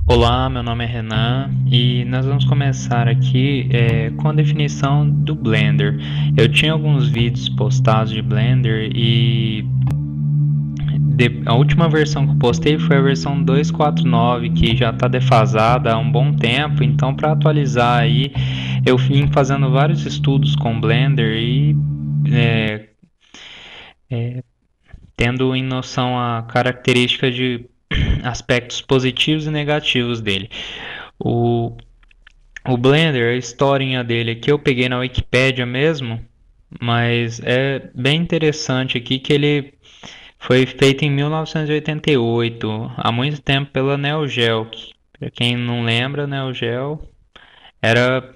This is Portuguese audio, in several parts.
Olá, meu nome é Renan e nós vamos começar aqui com a definição do Blender. Eu tinha alguns vídeos postados de Blender e a última versão que eu postei foi a versão 2.4.9, que já está defasada há um bom tempo. Então, para atualizar aí, eu vim fazendo vários estudos com Blender e é, tendo em noção a característica de aspectos positivos e negativos dele. O, o Blender, a historinha dele aqui eu peguei na Wikipédia mesmo, mas é bem interessante aqui que ele foi feito em 1988, há muito tempo pela Neo Geo. Para quem não lembra, Neo Geo era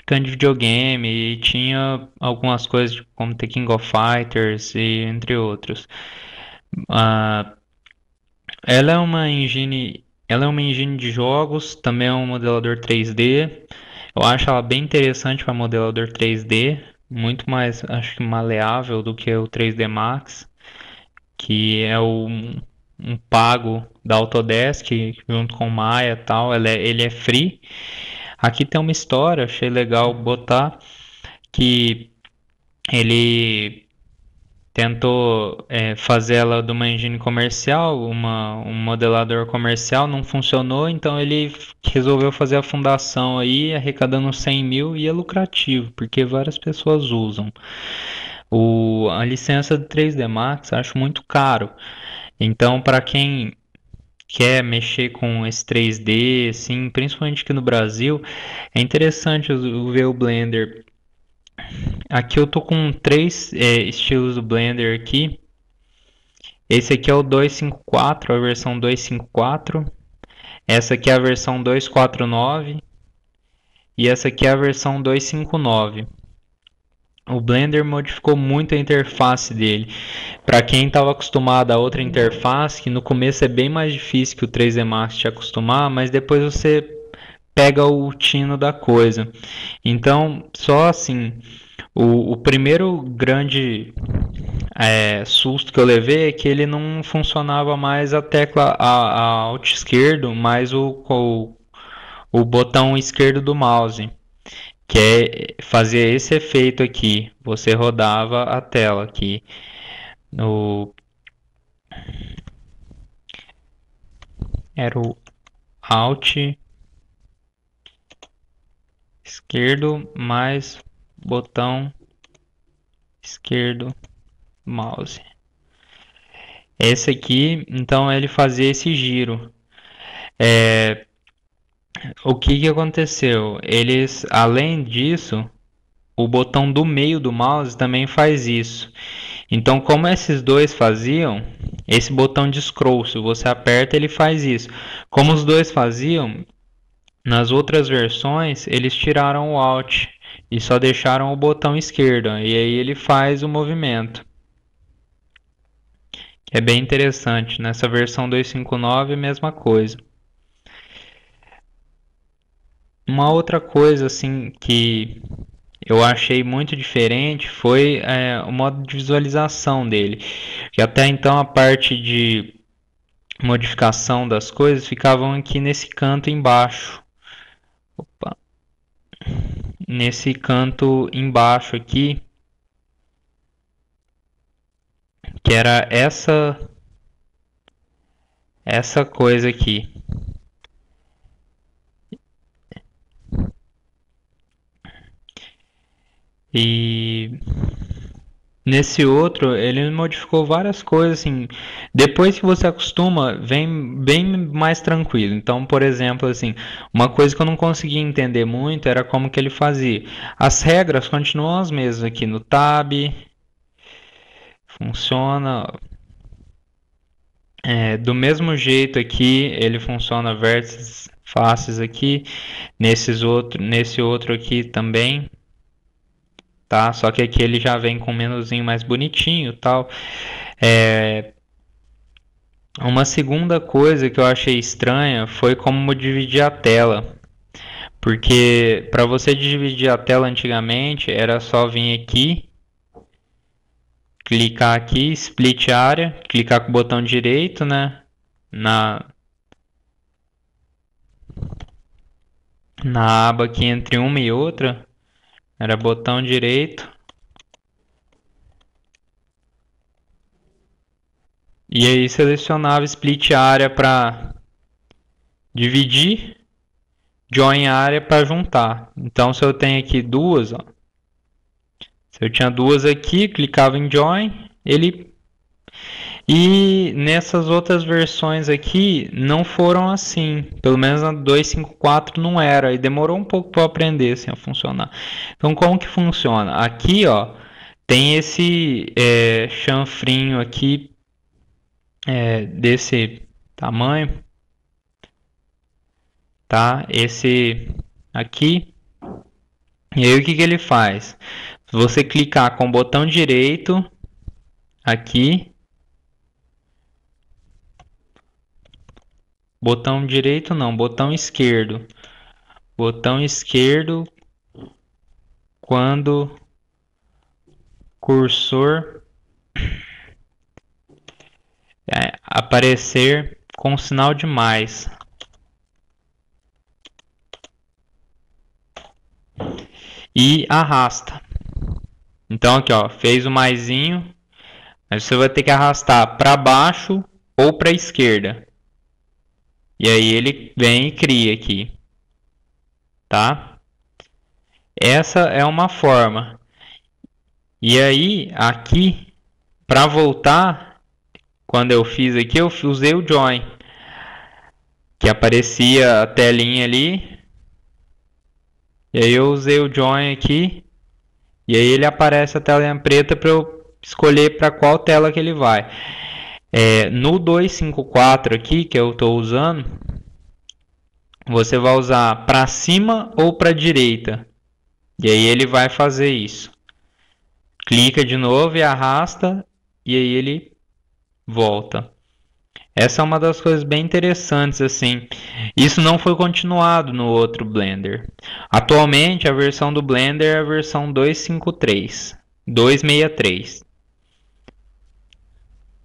grande videogame e tinha algumas coisas como The King of Fighters e entre outros. Ah, ela é uma engine de jogos, também é um modelador 3D. Eu acho ela bem interessante para modelador 3D, muito mais, acho que maleável do que o 3D Max, que é um pago da Autodesk junto com o Maya e tal. Ele é free. Aqui tem uma história, achei legal botar que ele tentou fazer ela de uma engine comercial, um modelador comercial, não funcionou, então ele resolveu fazer a fundação aí, arrecadando 100 mil e é lucrativo, porque várias pessoas usam. A licença do 3D Max acho muito caro, então para quem quer mexer com esse 3D, assim, principalmente aqui no Brasil, é interessante ver o Blender. Aqui eu tô com três estilos do Blender aqui. Esse aqui é o 254, a versão 254. Essa aqui é a versão 249 e essa aqui é a versão 259. O Blender modificou muito a interface dele. Para quem estava acostumado a outra interface, que no começo é bem mais difícil que o 3D Max te acostumar, mas depois você pega o tino da coisa. Então, só assim, o primeiro grande susto que eu levei é que ele não funcionava mais a tecla a Alt esquerdo, mais o botão esquerdo do mouse, que fazia esse efeito aqui. Você rodava a tela aqui no era o Alt esquerdo mais botão esquerdo do mouse. Esse aqui, então ele fazia esse giro. É, o que que aconteceu? Eles, além disso, o botão do meio do mouse também faz isso. Então, como esses dois faziam, esse botão de scroll, se você aperta, ele faz isso. Como os dois faziam, nas outras versões, eles tiraram o Alt e só deixaram o botão esquerdo. E aí ele faz o movimento. É bem interessante. Nessa versão 259, a mesma coisa. Uma outra coisa assim que eu achei muito diferente foi o modo de visualização dele. Que até então a parte de modificação das coisas ficavam aqui nesse canto embaixo. Opa. Nesse canto embaixo aqui, que era essa coisa aqui. E nesse outro, ele modificou várias coisas, assim. Depois que você acostuma, vem bem mais tranquilo. Então, por exemplo, assim, uma coisa que eu não conseguia entender muito era como que ele fazia. As regras continuam as mesmas aqui no Tab. Funciona do mesmo jeito aqui, ele funciona vértices, faces aqui. Nesse outro aqui também, tá? Só que aqui ele já vem com um menuzinho mais bonitinho, tal. É, uma segunda coisa que eu achei estranha foi como dividir a tela. Porque para você dividir a tela antigamente era só vir aqui, clicar aqui, split área, clicar com o botão direito, né? Na, na aba aqui entre uma e outra, era botão direito. E aí selecionava split área para dividir, join área para juntar. Então se eu tenho aqui duas, ó, se eu tinha duas aqui, clicava em join, ele... E nessas outras versões aqui não foram assim, pelo menos na 2.5.4 não era, e demorou um pouco para aprender assim, a funcionar. Então como que funciona? Aqui ó, tem esse chanfrinho aqui desse tamanho, tá? Esse aqui. E aí o que ele faz? Se você clicar com o botão direito aqui, botão direito não, botão esquerdo quando cursor aparecer com sinal de mais. E arrasta. Então aqui ó, fez o maisinho, mas você vai ter que arrastar para baixo ou para a esquerda. E aí ele vem e cria aqui, tá? Essa é uma forma. E aí aqui, para voltar, quando eu fiz aqui, eu usei o join, que aparecia a telinha ali. E aí eu usei o join aqui. E aí ele aparece a telinha preta para eu escolher para qual tela que ele vai. No 2.5.4 aqui, que eu estou usando, você vai usar para cima ou para direita. E aí ele vai fazer isso. Clica de novo e arrasta, e aí ele volta. Essa é uma das coisas bem interessantes, assim. Isso não foi continuado no outro Blender. Atualmente, a versão do Blender é a versão 2.5.3. 2.63.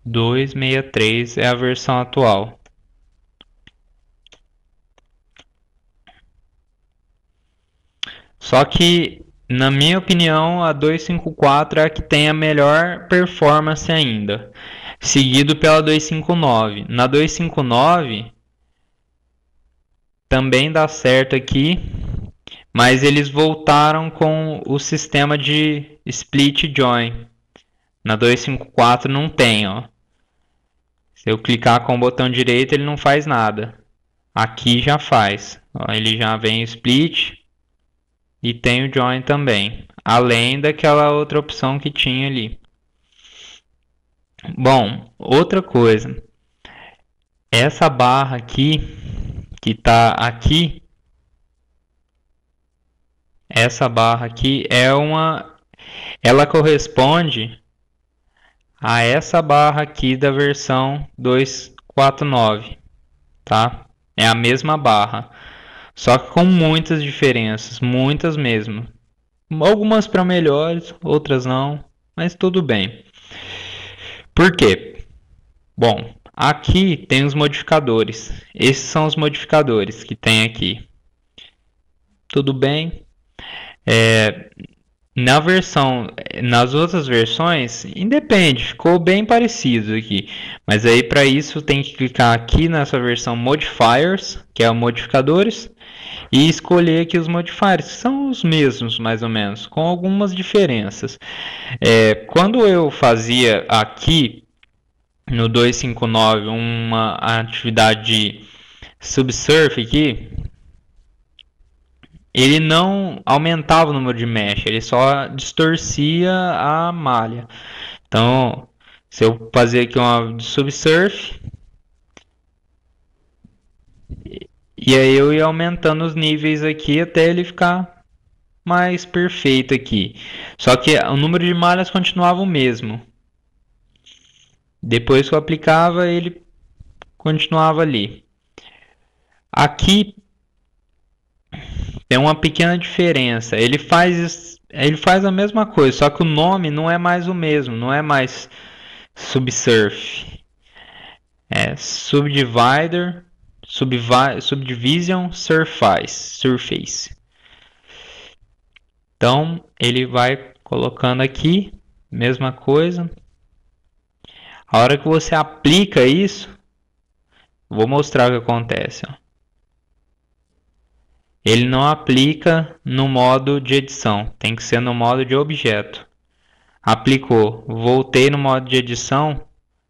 2.63 é a versão atual. Só que, na minha opinião, a 2.5.4 é a que tem a melhor performance ainda. Seguido pela 2.5.9. Na 2.5.9 também dá certo aqui, mas eles voltaram com o sistema de split join. Na 2.5.4 não tem, ó. Se eu clicar com o botão direito, ele não faz nada. Aqui já faz. Ó, ele já vem split e tem o join também, além daquela outra opção que tinha ali. Bom, outra coisa. Essa barra aqui, que está aqui, essa barra aqui ela corresponde a essa barra aqui da versão 2.4.9, tá? É a mesma barra, só que com muitas diferenças, muitas mesmo. Algumas para melhores, outras não, mas tudo bem. Por quê? Bom, aqui tem os modificadores. Esses são os modificadores que tem aqui. Tudo bem? Nas outras versões, independe, ficou bem parecido aqui. Mas aí para isso tem que clicar aqui nessa versão Modifiers, que é o modificadores, e escolher aqui os modifiers, que são os mesmos mais ou menos, com algumas diferenças. Quando eu fazia aqui no 2.5.9 uma atividade de subsurf aqui, ele não aumentava o número de mesh, ele só distorcia a malha. Então, se eu fazer aqui uma subsurf, e aí eu ia aumentando os níveis aqui até ele ficar mais perfeito aqui. Só que o número de malhas continuava o mesmo. Depois que eu aplicava, ele continuava ali. Aqui tem uma pequena diferença. Ele faz a mesma coisa, só que o nome não é mais o mesmo, não é mais Subsurf. É Subdivider, Subdivision Surface. Então, ele vai colocando aqui, mesma coisa. A hora que você aplica isso, vou mostrar o que acontece. Ó. Ele não aplica no modo de edição, tem que ser no modo de objeto. Aplicou, voltei no modo de edição.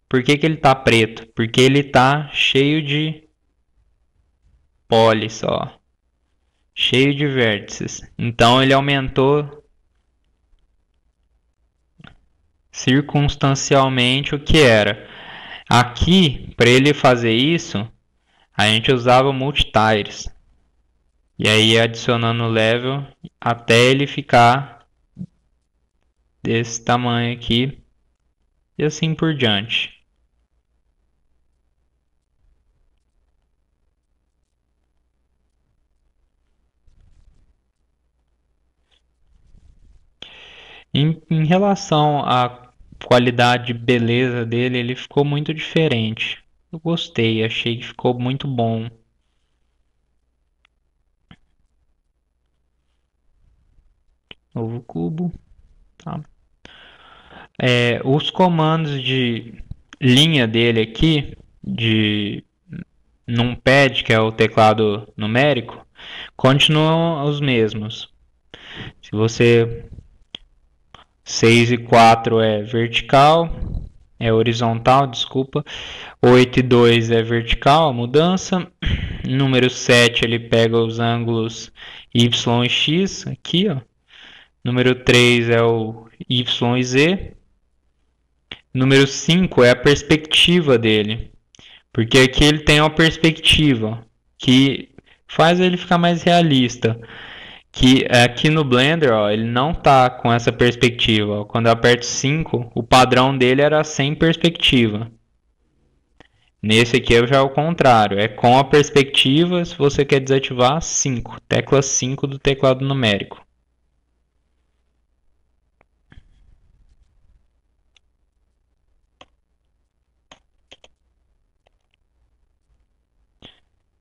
Por que ele está preto? Porque ele está cheio de polis, ó. Cheio de vértices. Então ele aumentou circunstancialmente o que era. Aqui, para ele fazer isso, a gente usava multitires. E aí adicionando level até ele ficar desse tamanho aqui. E assim por diante. Em relação à qualidade de beleza dele, ele ficou muito diferente. Eu gostei, achei que ficou muito bom. Novo cubo. Tá. Os comandos de linha dele aqui, de numpad, que é o teclado numérico, continuam os mesmos. Se você 6 e 4 é vertical, é horizontal, desculpa. 8 e 2 é vertical, a mudança. Número 7 ele pega os ângulos Y e X, aqui, ó. Número 3 é o Y e Z. Número 5 é a perspectiva dele. Porque aqui ele tem uma perspectiva que faz ele ficar mais realista. Que aqui no Blender, ó, ele não tá com essa perspectiva. Ó. Quando eu aperto 5, o padrão dele era sem perspectiva. Nesse aqui já é o contrário. É com a perspectiva, se você quer desativar, 5. Tecla 5 do teclado numérico.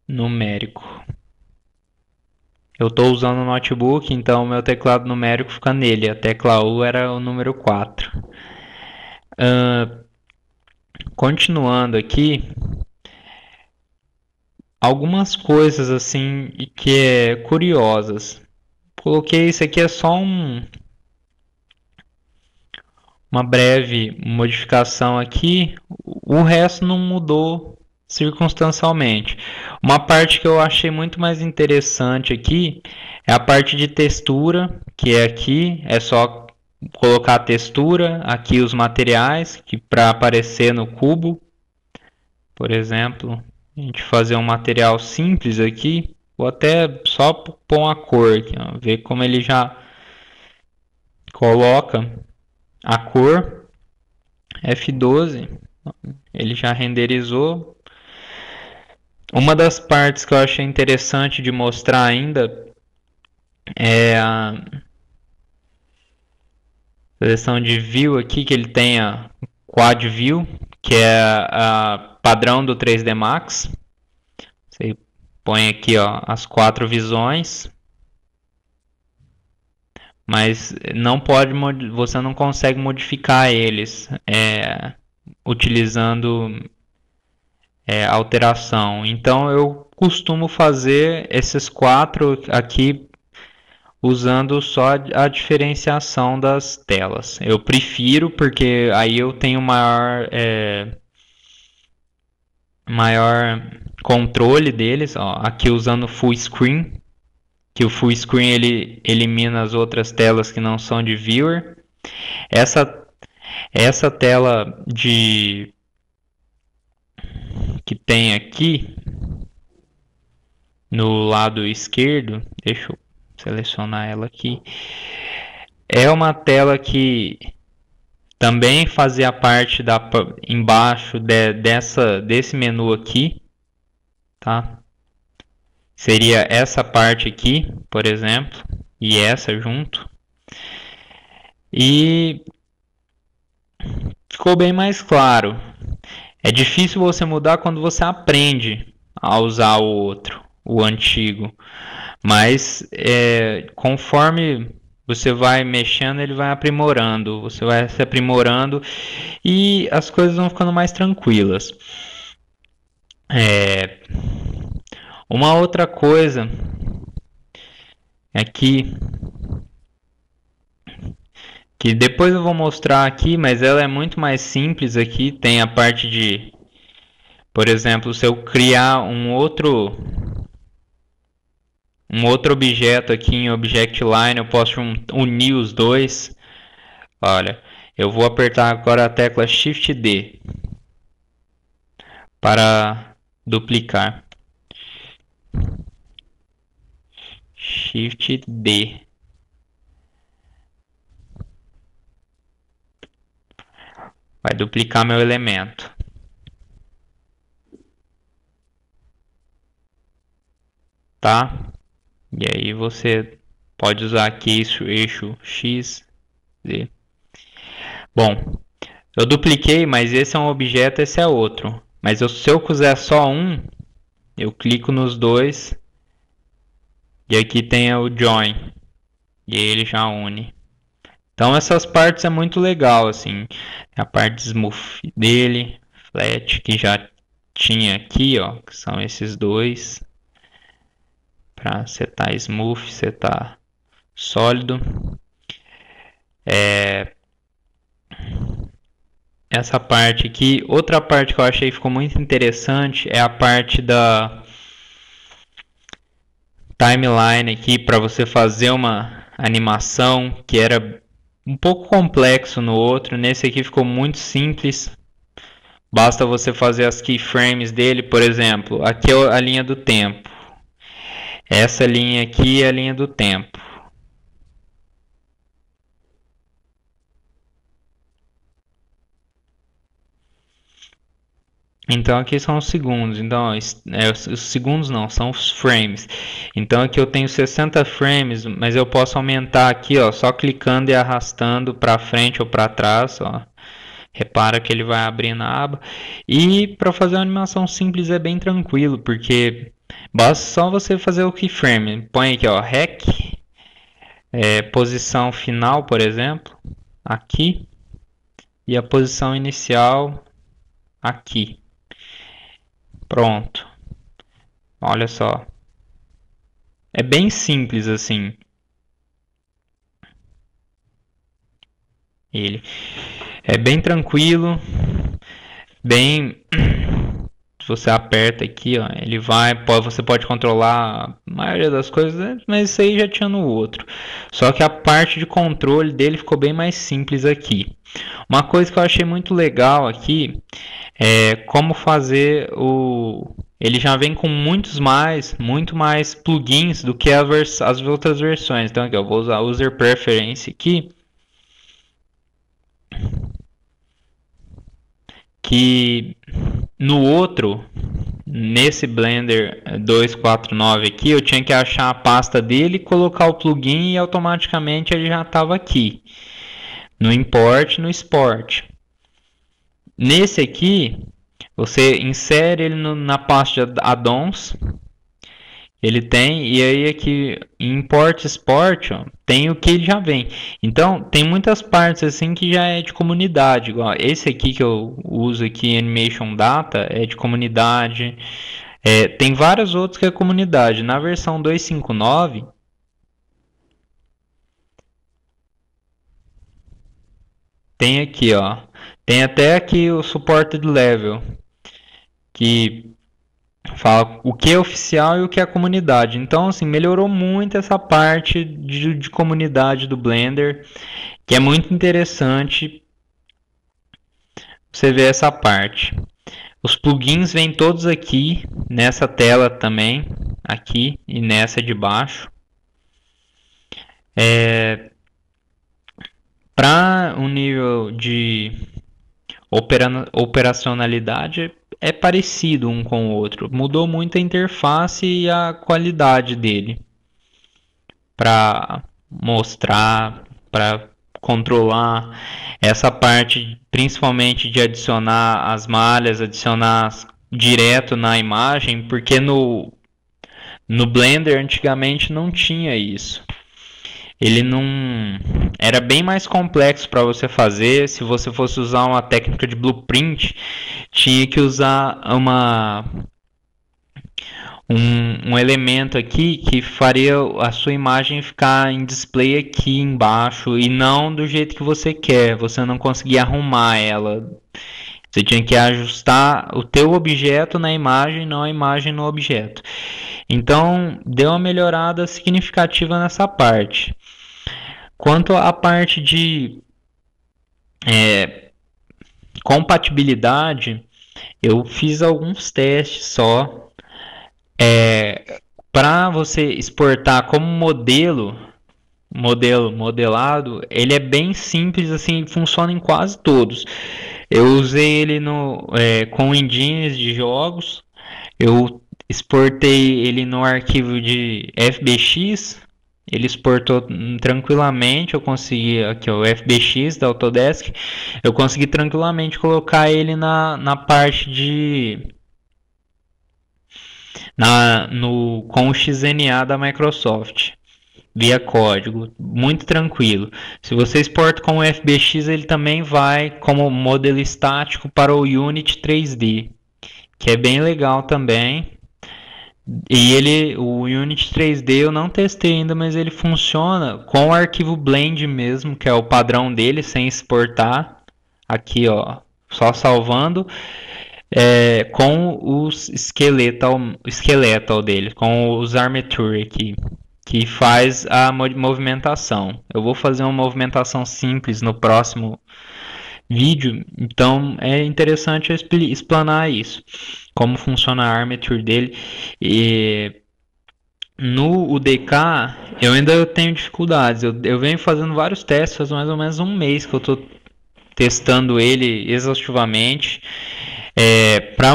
Numérico. Eu estou usando o notebook, então o meu teclado numérico fica nele. A tecla U era o número 4. Continuando aqui, algumas coisas assim que é curiosas. Coloquei isso aqui é só uma breve modificação aqui. O resto não mudou circunstancialmente. Uma parte que eu achei muito mais interessante aqui é a parte de textura, que é aqui, é só colocar a textura, aqui os materiais, que para aparecer no cubo, por exemplo, a gente fazer um material simples aqui, ou até só pôr uma cor aqui, ó, ver como ele já coloca a cor. F12, ele já renderizou. Uma das partes que eu achei interessante de mostrar ainda é a seleção de view aqui, que ele tem a quad view, que é a padrão do 3D Max. Você põe aqui, ó, as 4 visões, mas não pode, você não consegue modificar eles utilizando alteração. Então eu costumo fazer esses 4 aqui usando só a diferenciação das telas. Eu prefiro porque aí eu tenho maior controle deles. Ó, aqui usando full screen, que o full screen ele elimina as outras telas que não são de viewer. Essa tela que tem aqui no lado esquerdo, deixa eu selecionar ela aqui, é uma tela que também fazia parte embaixo desse menu aqui, tá? Seria essa parte aqui, por exemplo, e essa junto. E ficou bem mais claro. É difícil você mudar quando você aprende a usar o outro, o antigo. Mas conforme você vai mexendo, ele vai aprimorando, você vai se aprimorando e as coisas vão ficando mais tranquilas. Uma outra coisa é que depois eu vou mostrar aqui, mas ela é muito mais simples aqui. Tem a parte de, por exemplo, se eu criar um outro objeto aqui em Object Line, eu posso unir os dois. Olha, eu vou apertar agora a tecla Shift D para duplicar. Shift D. Vai duplicar meu elemento. Tá? E aí você pode usar aqui eixo X, Z. Bom, eu dupliquei, mas esse é um objeto, esse é outro. Mas se eu quiser só um, eu clico nos dois. E aqui tem o Join. E aí ele já une. Então essas partes é muito legal, assim. A parte de smooth dele, flat, que já tinha aqui, ó. Que são esses dois. Para setar smooth, setar sólido. Essa parte aqui. Outra parte que eu achei que ficou muito interessante é a parte da timeline aqui para você fazer uma animação que era um pouco complexo no outro. Nesse aqui ficou muito simples. Basta você fazer as keyframes dele, por exemplo, aqui é a linha do tempo. Essa linha aqui é a linha do tempo. Então aqui são os segundos. Então os segundos não, são os frames. Então aqui eu tenho 60 frames, mas eu posso aumentar aqui, ó, só clicando e arrastando para frente ou para trás, ó. Repara que ele vai abrindo a aba. E para fazer uma animação simples é bem tranquilo, porque basta só você fazer o keyframe. Põe aqui, ó, rec, posição final, por exemplo, aqui, e a posição inicial aqui. Pronto. Olha só. É bem simples assim. Ele é bem tranquilo, bem. Se você aperta aqui, ó, ele vai, você pode controlar a maioria das coisas, mas isso aí já tinha no outro. Só que a parte de controle dele ficou bem mais simples aqui. Uma coisa que eu achei muito legal aqui é como fazer o. Ele já vem com muito mais plugins do que as outras versões. Então aqui eu vou usar User Preference aqui. Que no outro, nesse Blender 249 aqui, eu tinha que achar a pasta dele, colocar o plugin e automaticamente ele já estava aqui. No Import, no Export. Nesse aqui, você insere ele na pasta de addons. Ele tem, e aí aqui em Import Export, ó, tem o que ele já vem. Então, tem muitas partes assim que já é de comunidade. Igual esse aqui que eu uso aqui, Animation Data, é de comunidade. Tem vários outros que é comunidade. Na versão 259, tem aqui, ó. Tem até aqui o Supported Level, que fala o que é oficial e o que é comunidade. Então, assim, melhorou muito essa parte de comunidade do Blender, que é muito interessante você ver essa parte. Os plugins vêm todos aqui, nessa tela também, aqui e nessa de baixo. Para um nível de operacionalidade, é parecido um com o outro. Mudou muito a interface e a qualidade dele para mostrar, para controlar essa parte, principalmente de adicionar as malhas, adicionar direto na imagem, porque no Blender antigamente não tinha isso. Ele não era bem mais complexo para você fazer. Se você fosse usar uma técnica de blueprint, tinha que usar um elemento aqui que faria a sua imagem ficar em display aqui embaixo e não do jeito que você quer. Você não conseguia arrumar ela. Você tinha que ajustar o teu objeto na imagem, não a imagem no objeto. Então, deu uma melhorada significativa nessa parte. Quanto à parte de compatibilidade, eu fiz alguns testes só. Para você exportar como modelado, ele é bem simples, assim, funciona em quase todos. Eu usei ele com engines de jogos, eu exportei ele no arquivo de FBX, ele exportou tranquilamente, eu consegui, aqui ó, o FBX da Autodesk, eu consegui tranquilamente colocar ele na parte com o XNA da Microsoft via código, muito tranquilo. Se você exporta com o FBX, ele também vai como modelo estático para o Unity 3D, que é bem legal também. E o Unity 3D eu não testei ainda, mas ele funciona com o arquivo Blend mesmo, que é o padrão dele, sem exportar. Aqui, ó, só salvando. Com os skeletal dele, com os armature aqui, que faz a movimentação. Eu vou fazer uma movimentação simples no próximo vídeo, então é interessante eu explanar isso, como funciona a armature dele. E no UDK eu ainda tenho dificuldades. Eu venho fazendo vários testes, faz mais ou menos um mês que eu estou testando ele exaustivamente. Para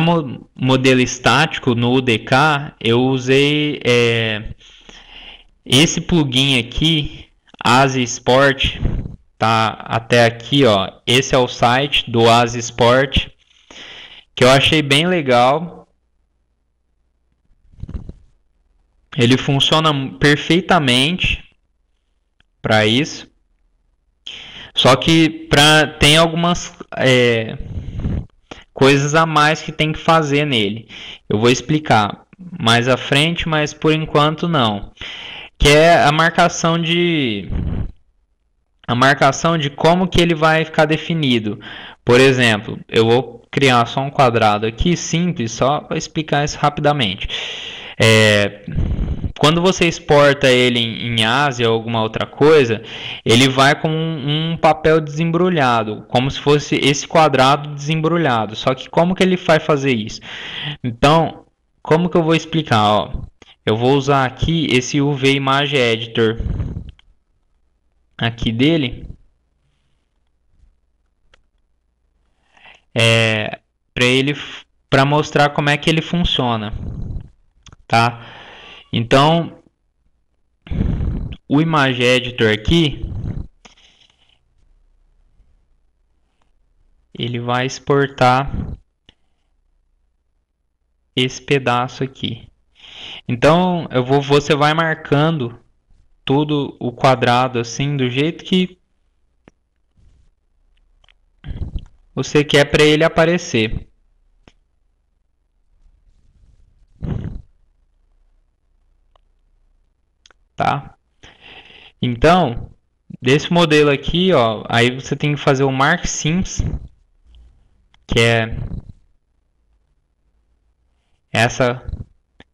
modelo estático no UDK, eu usei esse plugin aqui, Asi Sport, tá até aqui, ó. Esse é o site do Asi Sport, que eu achei bem legal. Ele funciona perfeitamente para isso. Só que tem algumas coisas a mais que tem que fazer nele. Eu vou explicar mais à frente, mas por enquanto não. Que é a marcação de como que ele vai ficar definido. Por exemplo, eu vou criar só um quadrado aqui simples, só para explicar isso rapidamente. Quando você exporta ele em Ásia ou alguma outra coisa, ele vai com um papel desembrulhado, como se fosse esse quadrado desembrulhado. Só que como que ele vai fazer isso? Então, como que eu vou explicar? Ó, eu vou usar aqui esse UV Image Editor aqui dele, para ele, para mostrar como é que ele funciona, tá? Então, o Image Editor aqui, ele vai exportar esse pedaço aqui. Então, você vai marcando tudo o quadrado assim, do jeito que você quer para ele aparecer. Tá? Então, desse modelo aqui, ó, aí você tem que fazer o Mark Sims, que é essa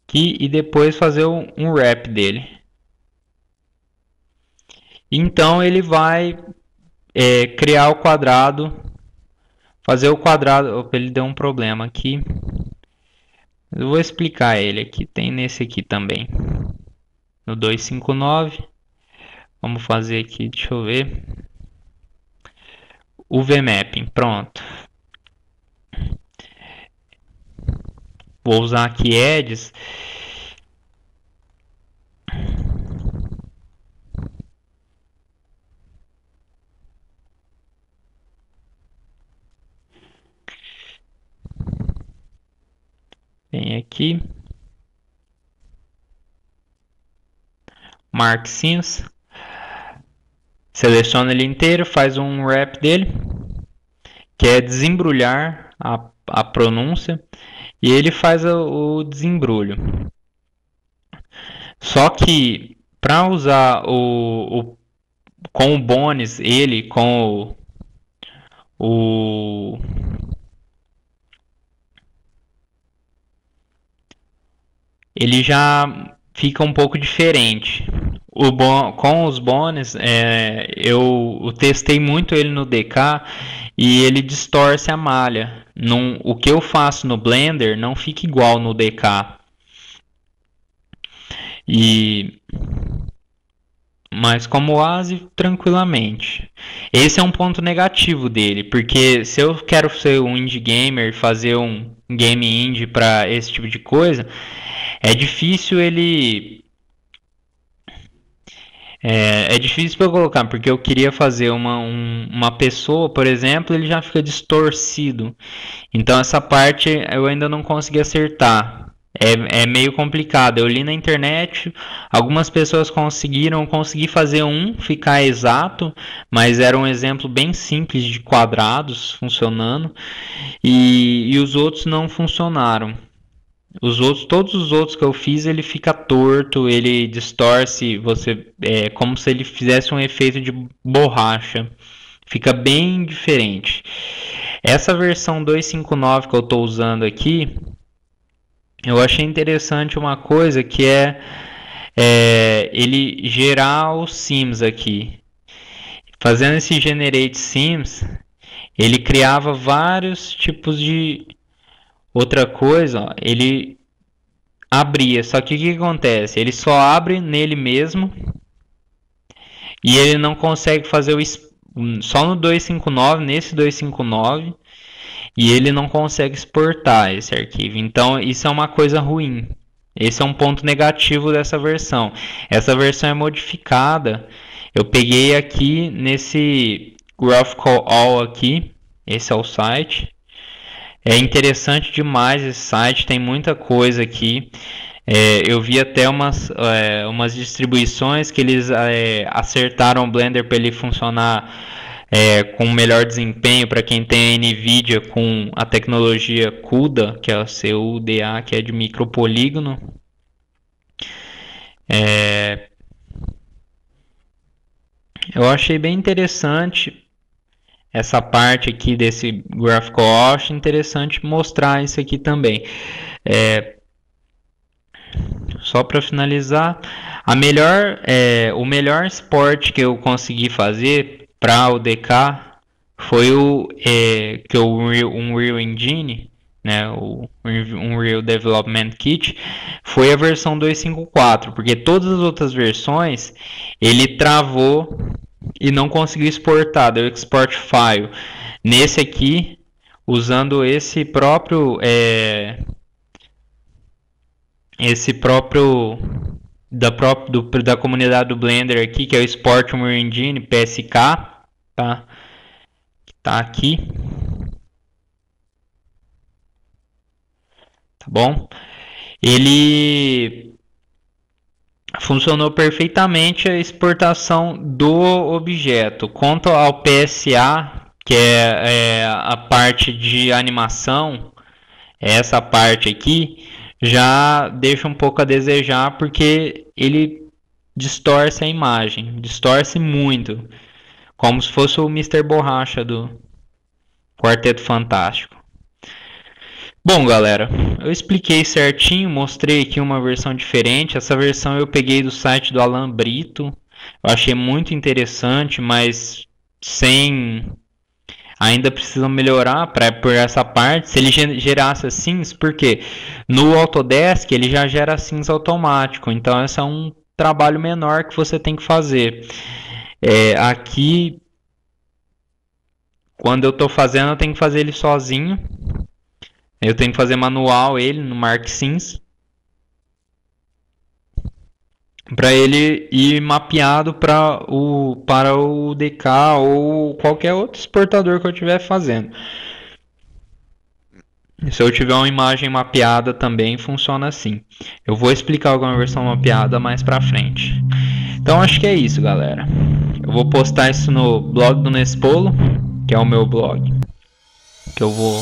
aqui, e depois fazer um wrap dele. Então ele vai criar o quadrado, fazer o quadrado. Opa, ele deu um problema aqui. Eu vou explicar ele aqui. Tem nesse aqui também, no 259. Vamos fazer aqui, deixa eu ver. O VMapping, pronto. Vou usar aqui edges. Vem aqui. Mark Sims. Seleciona ele inteiro, faz um wrap dele, que é desembrulhar a pronúncia, e ele faz o desembrulho. Só que para usar com o Bones, ele com o ele já fica um pouco diferente. Com os Bones, eu testei muito ele no DK e ele distorce a malha. O que eu faço no Blender não fica igual no DK. Mas como Oase, tranquilamente. Esse é um ponto negativo dele, porque se eu quero ser um indie gamer, fazer um game indie para esse tipo de coisa, é difícil ele. É difícil para eu colocar, porque eu queria fazer uma pessoa, por exemplo, ele já fica distorcido. Então essa parte eu ainda não consegui acertar. É meio complicado. Eu li na internet, algumas pessoas consegui fazer ficar exato, mas era um exemplo bem simples de quadrados funcionando, e os outros não funcionaram. Todos os outros que eu fiz, ele fica torto, ele distorce, como se ele fizesse um efeito de borracha. Fica bem diferente. Essa versão 259 que eu estou usando aqui, eu achei interessante uma coisa que é ele gerar os sims aqui. Fazendo esse generate sims, ele criava vários tipos de outra coisa, ó, ele abria, só que o que acontece? Ele só abre nele mesmo e ele não consegue fazer só no 259, nesse 259, e ele não consegue exportar esse arquivo. Então isso é uma coisa ruim. Esse é um ponto negativo dessa versão. Essa versão é modificada. Eu peguei aqui nesse Graphical All aqui. Esse é o site. É interessante demais esse site. Tem muita coisa aqui. Eu vi até umas distribuições que eles acertaram o Blender para ele funcionar com melhor desempenho para quem tem a NVIDIA com a tecnologia CUDA, que é a CUDA, que é de micropolígono. Eu achei bem interessante essa parte aqui desse Graphical All, acho interessante mostrar isso aqui também. Só para finalizar, o melhor export que eu consegui fazer para o DK foi o Unreal Engine, né, o Unreal Development Kit, foi a versão 254, porque todas as outras versões ele travou e não conseguiu exportar, deu export file. Nesse aqui, usando esse próprio da comunidade do Blender aqui, que é o Sport Unreal Engine PSK, tá? Que tá aqui. Tá bom? Ele funcionou perfeitamente a exportação do objeto. Quanto ao PSA, que é a parte de animação, essa parte aqui já deixa um pouco a desejar, porque ele distorce a imagem, distorce muito, como se fosse o Mr. Borracha do Quarteto Fantástico. Bom, galera, eu expliquei certinho, mostrei aqui uma versão diferente. Essa versão eu peguei do site do Alan Brito, eu achei muito interessante, mas ainda precisa melhorar por essa parte. Se ele gerasse sims, porque no Autodesk ele já gera sims automático, então esse é um trabalho menor que você tem que fazer. Aqui, quando eu estou fazendo, eu tenho que fazer ele sozinho. Eu tenho que fazer manual ele no Mark Sims, para ele ir mapeado para o DK ou qualquer outro exportador que eu estiver fazendo. Se eu tiver uma imagem mapeada também funciona assim. Eu vou explicar alguma versão mapeada mais pra frente. Então acho que é isso, galera. Eu vou postar isso no blog do Nespolo, que é o meu blog, que eu vou